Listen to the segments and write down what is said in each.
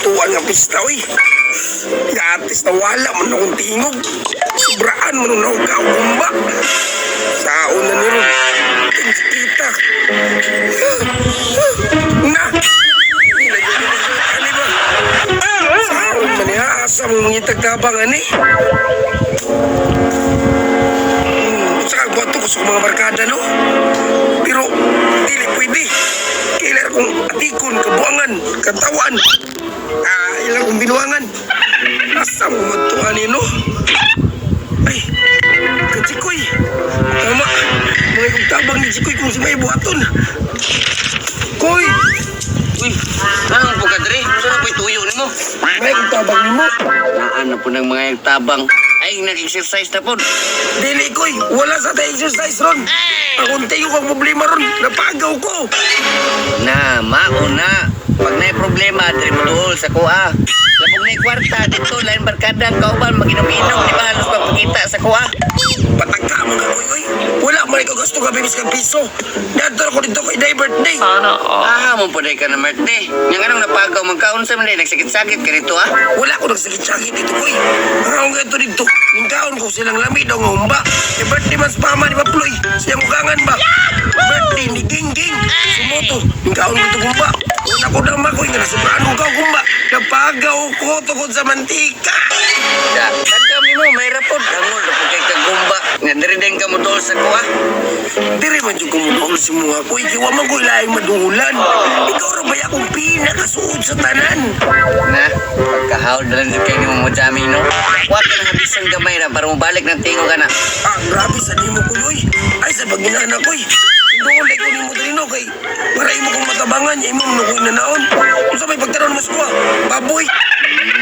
tuwan nga pista, oy. Yatis na wala man akong tingog. Sobraan man akong kaumba. Saon na ni Ron. Kita. Na! Hindi na yun ano ba? Saon man niya, asa mong mga itagkabangan eh. Saka bato ko sa mga barkada, no? Pero, dili pwede. Kailan kong atikon, kabuangan, katawan. Ilang kong binuangan. Asa mo matuanin, no? Ay, kajikoy. Tama, mga kong tabang ni Jikoy kung si may buhaton. Koy! Uy, anong po ka, Dre? Saan po ituyo ni mo? May kong tabang ni mo. Naan na po ng mga tabang. Ay, nag-exercise na po. Dili, Koy. Wala sa tayo exercise, Ron. Akong tayo kong problema, Ron. Napagaw ko. Na, mauna. Pag may problema, Dre mo dool sa kuha. Kapag may kwarta, dito, lain barkada, kauban, mag-inom-inom, di ba halos magpakita sa kuha? Patagka mo ka, Koy. Wala man ikaw gusto ka, bibis ka piso. Nadal ko dito kay day birthday. Mo po day ka na birthday. Yung anong napagaw, magkaon sa mga nagsakit-sakit ka rito, ah? Wala ko nagsakit-sakit dito, Koy. Ang ganito dito. Ningkaon ko silang lamig daw nga humba. E birthday man sa pama ni Paploy. Siyang ugangan ba? Birthday ni Ging-Ging. Sumoto. Ningkaon ko ito humba. Wala ko nang makoy nga nasubraan ko ka humba. Napagaw ko tungkol sa mantika. Ya, kagam mo, may rapod. Angol, napag kay kagumba. Nga diri-deng ka mo dool sa kuha. Diri man yung kumudol si mga Koy. Kiwa man ko ilaing madulan. Ikaw rabay akong pinakasuod sa tanan. Na, pagkahawd na lang din kayo ni mo jamming, no? Huwag ka nang habisang gamay na para mabalik ng tingo ka na. Grabe sa di mo, Koy. Ay, sa pagginana, Koy. Doon ay kunin mo din, no, kay para imo kong matabangan, ya imong nukoy na naon. Kung sa may pagtaron mo sa baboy.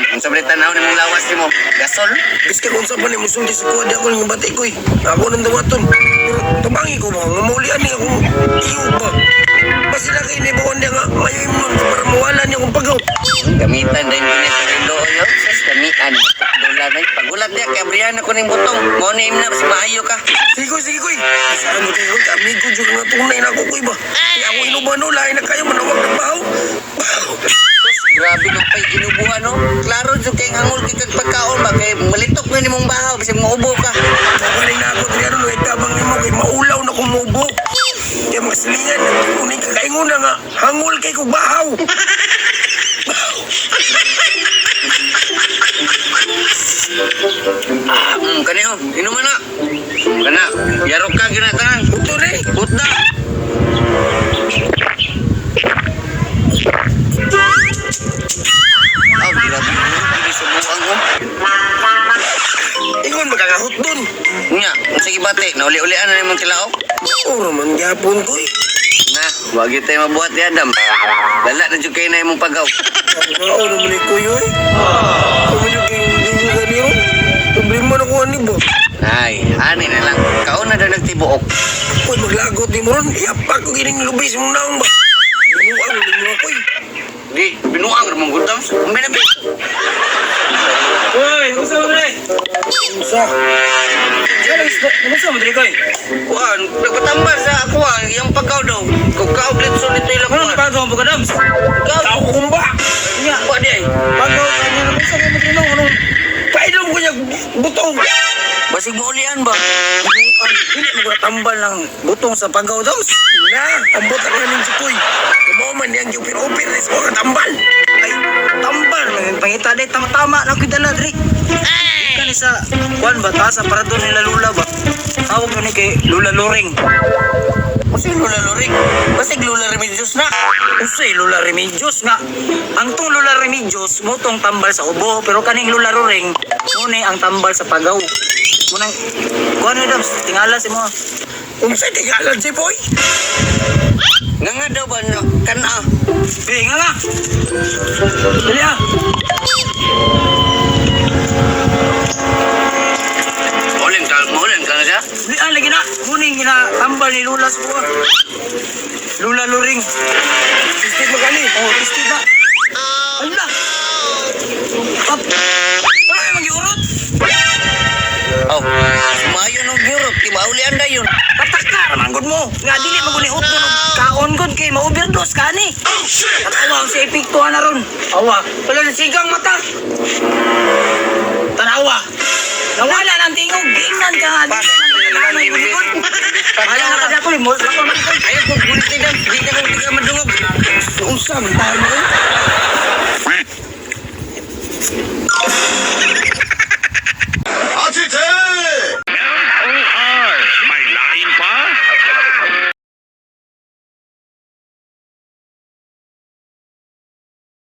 Kung sa balita na mong lawas ni mo, gasol? Biska kung sa panay mo sulti sa kuha, di ako nang bati, Koy. Ako nang dawaton. Pero tumangi ko ba, ngamulian niya akong iyo ba. Basta na kayo nibawan niya nga, mayoy mo para mawala niya akong pagaw. Gamitan din pinitarindo yun. Sas gamitan. Dula na pagulat niya, kaya briyan ako ng butong. Mo na na, mas maayo ka. Sige, Koy. Saan mo kayo, kami ko dyan nga tunay na ako, Koy ba. Kaya ako inubano, lain na kayo, manawag ng bahaw. Sus, grabe nung pa'y ginubuhan, no? Klaro dyan kayong hangol kikag pagkaon ba? Kaya malitok na ni mong bahaw, kasi maubo ka. Nakaling na ako, Triano, no, itabang ni mo, kay maulaw na kumubo. Kaya maslingan, nagkukunin ka kayo na nga, hangol kay kong bahaw. Kaniho, inuman na. Kana, yarok ka ginatanan. Ito rin. Putda. Grabe. Hindi subukan ko. Ingon magkakahot dun. Nga, sige bate, nauli-ulian na naman tilaok. Oo naman gyapon, Koy. Na, wag yun tayo mabuhat ni Adam. Lala na dyan kayo na yung pagaw. Oo naman ni Koy, oy. Kami yung gingigan niyo. Problema na ko ani ba? Ay, ani na lang. Kaon na daw nagtibuok. Koy, maglagot ni mo ron. Iyapak ko gining lubis mong naong ba? Binuang din mo, Koy. Di, binuang ramang gudam. Umbinabi. Uy, gusto mo dre? Usa. Gusto mo dre koy? Kuan, nagpatambal sa kuan, yung pagaw daw. Kung kaublit sulit nila Ano kuan. pagaw mo kadams? Tao ko kumba. Nya, Kuan di ay. pagaw kanya na gusto mo matinong ano? Painom ko niya butong. Basig mo ulian ba? Dili mo tambal ng butong sa pagaw daws. Na, ambot ang kanin si Koy. Kumaw man niyang yung pin-open na sa mga tambal. Ay, tambal man pangita day tama-tama na ko dala dre. Kani sa kuan ba ta sa parador nila Lula ba? Hawag ni kay Lula Loring. Basig Lula Loring. Basig Lula Remedios na. Usay Lula Remedios nga. Ang tong Lula Remedios mo tong tambal sa ubo pero kaning Lula Loring mo ni ang tambal sa pagaw. Munang kuan ni dams tingala si mo. Unsay tingalan si Boy? Nga nga daw ba no? Kana. Nga. Dali ah. Maulan ka na siya? Di lagi na. Muning gina tambal ni Lula sa buwan. Lula Loring. Istit mo gani. Oh, istig na. Ala. Up. Ay, mag-iurot. Oh, sumayo ng Europe. Di ba ulian na yun? Katak Bakla raman gud mo. Nga dili mo guni utlo kaon gud kay ma-overdose ka ni. Tanawa si epekto na ron. Awa, wala na sigang mata. Tanawa. Nawala nang tingog, giingnan ka nga. Ayaw na kada ko, mo lako man ko. Ayaw ko gulit na dam. Di ka mo madungog. Usam tayo mo.